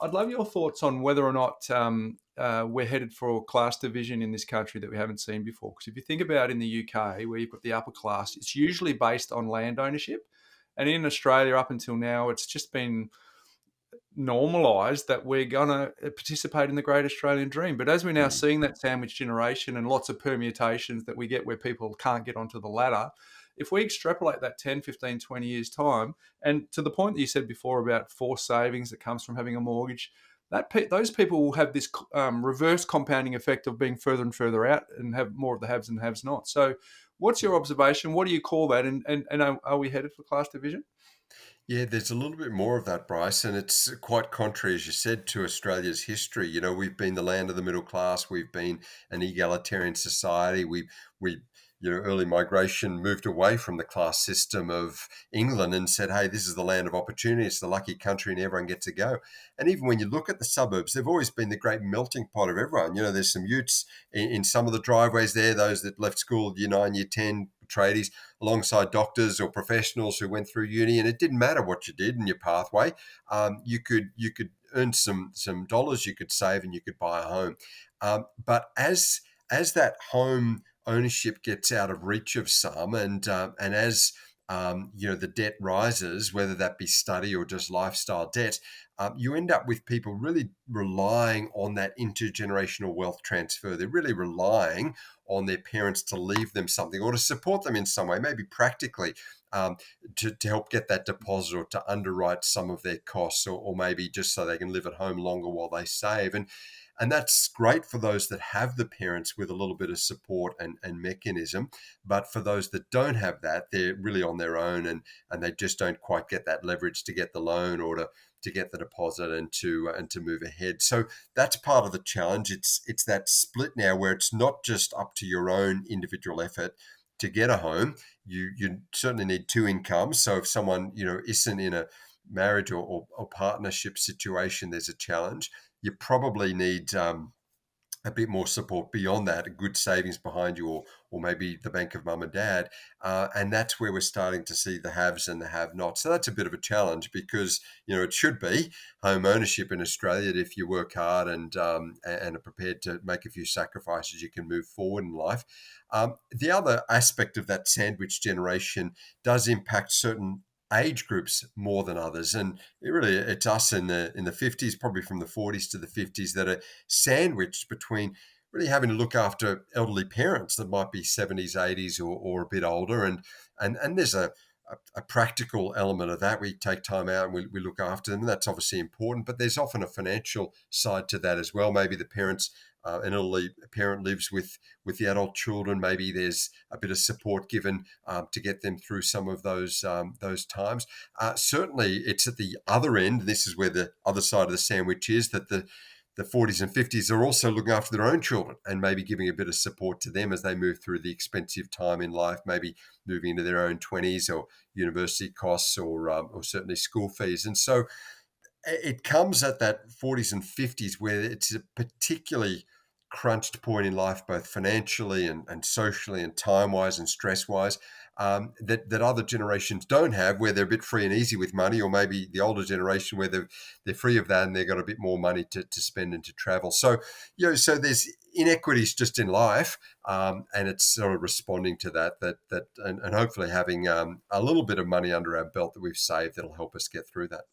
I'd love your thoughts on whether or not we're headed for a class division in this country that we haven't seen before. Because if you think about in the UK, where you've got the upper class, it's usually based on land ownership. And in Australia, up until now, it's just been normalised that we're going to participate in the great Australian dream. But as we're now Mm. seeing that sandwich generation and lots of permutations that we get where people can't get onto the ladder, if we extrapolate that 10, 15, 20 years' time, and to the point that you said before about forced savings that comes from having a mortgage, those people will have this reverse compounding effect of being further and further out and have more of the haves and haves not. So what's your observation? What do you call that? And are we headed for class division? Yeah, there's a little bit more of that, Bryce, and it's quite contrary, as you said, to Australia's history. You know, we've been the land of the middle class. We've been an egalitarian society. Early migration moved away from the class system of England and said, "Hey, this is the land of opportunity. It's the lucky country, and everyone gets to go." And even when you look at the suburbs, they've always been the great melting pot of everyone. You know, there's some utes in some of the driveways there. Those that left school, year 9, year 10, tradies, alongside doctors or professionals who went through uni, and it didn't matter what you did in your pathway. You could earn some dollars, you could save, and you could buy a home. But as that home ownership gets out of reach of some, and as the debt rises, whether that be study or just lifestyle debt, you end up with people really relying on that intergenerational wealth transfer. They're really relying on their parents to leave them something or to support them in some way, maybe practically, to help get that deposit or to underwrite some of their costs, or maybe just so they can live at home longer while they save. And that's great for those that have the parents with a little bit of support and mechanism. But for those that don't have that, they're really on their own, and they just don't quite get that leverage to get the loan or to get the deposit and to move ahead. So that's part of the challenge. It's that split now where it's not just up to your own individual effort to get a home. You certainly need two incomes. So if someone isn't in a marriage or partnership situation, there's a challenge. You probably need a bit more support beyond that, a good savings behind you, or maybe the bank of mum and dad. And that's where we're starting to see the haves and the have-nots. So that's a bit of a challenge because, it should be home ownership in Australia that if you work hard and are prepared to make a few sacrifices, you can move forward in life. The other aspect of that sandwich generation does impact certain age groups more than others, and it's us in the 50s, probably from the 40s to the 50s, that are sandwiched between really having to look after elderly parents that might be 70s, 80s, or a bit older, and there's a practical element of that. We take time out and we look after them, and that's obviously important, but there's often a financial side to that as well. Maybe the parents, an elderly parent lives with the adult children. Maybe there's a bit of support given to get them through some of those times. Certainly, it's at the other end. This is where the other side of the sandwich is, that the 40s and 50s are also looking after their own children and maybe giving a bit of support to them as they move through the expensive time in life, maybe moving into their own 20s or university costs or certainly school fees. And so it comes at that 40s and 50s where it's a particularly crunched point in life, both financially and socially and time-wise and stress-wise, that other generations don't have, where they're a bit free and easy with money, or maybe the older generation where they're free of that and they've got a bit more money to spend and to travel. So, so there's inequities just in life, and it's sort of responding to that and hopefully having a little bit of money under our belt that we've saved that'll help us get through that.